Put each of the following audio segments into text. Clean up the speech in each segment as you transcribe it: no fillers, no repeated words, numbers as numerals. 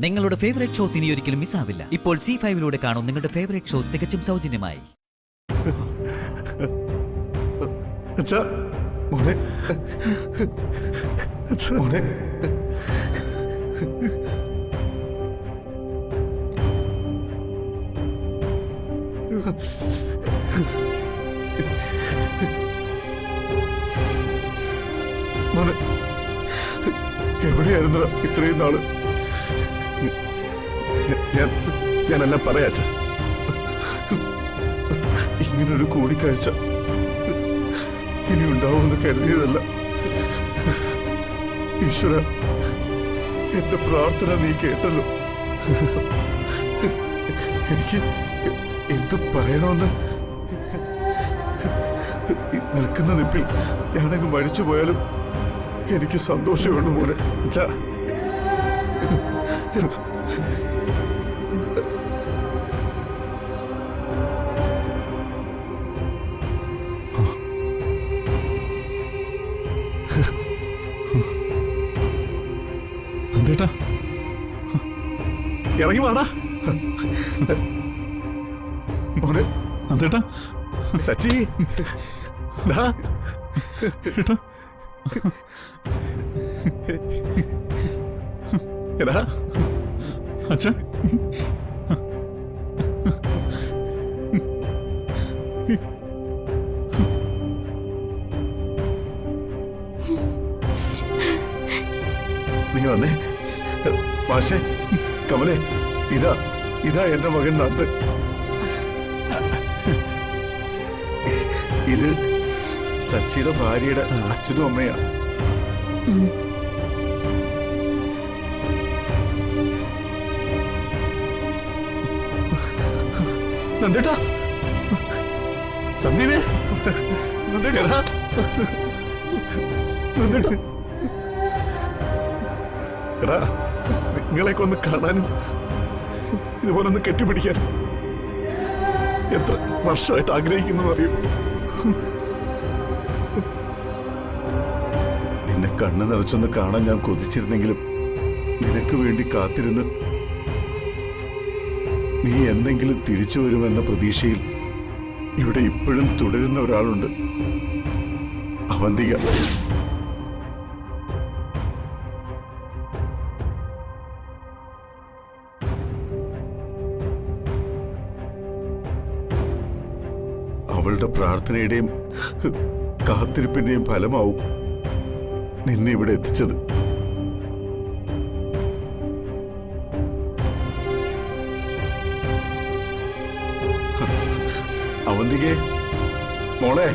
നിങ്ങളുടെ favourite shows ഇനി ഒരിക്കലും മിസ്സാവില്ല. ഇപ്പോൾ C5 കാണും നിങ്ങളുടെ ഫേവറേറ്റ് ഷോ തികച്ചും സൗജന്യമായി. എവിടെയായിരുന്നു ഇത്രയും നാള്? ഞാനെല്ലാം പറയാച്ച. ഇങ്ങനൊരു കൂടിക്കാഴ്ച ഇനി ഉണ്ടാവുമെന്ന് കരുതിയതല്ല. ഈശ്വര, എന്റെ പ്രാർത്ഥന നീ കേട്ടല്ലോ. എനിക്ക് എന്തു പറയണമെന്ന് നിൽക്കുന്ന നിപ്പിൽ ഞാനങ്ങ് മരിച്ചു പോയാലും എനിക്ക് സന്തോഷമുള്ളൂ മോനെ. എന്തേട്ടാ ഇറങ്ങി വേണ മോനെ. എന്തേട്ടാ സച്ചി, എടാ അച്ഛാ, നീ വന്നേ. മാഷേ, കമലേ, ഇതാ എന്റെ മകൻ നന്ദൻ. ഇത് സച്ചിയുടെ ഭാര്യയുടെ അച്ഛനും അമ്മയാ. നന്ദേട്ടാ, സന്ദീപേ, നന്ദേട്ടാ, നന്ദേട്ടാ. എടാ, നിങ്ങളെയൊക്കെ ഒന്ന് കാണാനും ഇതുപോലെ ഒന്ന് കെട്ടിപ്പിടിക്കാനും എത്ര വർഷമായിട്ട് ആഗ്രഹിക്കുന്നു അറിയൂ. നിന്നെ കണ്ണു നിറച്ചൊന്ന് കാണാൻ ഞാൻ കൊതിച്ചിരുന്നെങ്കിലും നിനക്ക് വേണ്ടി കാത്തിരുന്ന് നീ എന്തെങ്കിലും തിരിച്ചു വരുമെന്ന പ്രതീക്ഷയിൽ ഇവിടെ ഇപ്പോഴും തുടരുന്ന ഒരാളുണ്ട്, അവന്തിക. അവളുടെ പ്രാർത്ഥനയുടെയും കാത്തിരിപ്പിന്റെയും ഫലമാവും നിന്നെ ഇവിടെ എത്തിച്ചത്. അവന്തികേ, മോളെ.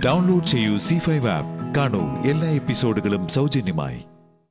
ഡൗൺലോഡ് ചെയ്യൂ C5 ആപ്പ്. കാണൂ എല്ലാ എപ്പിസോഡുകളും സൗജന്യമായി.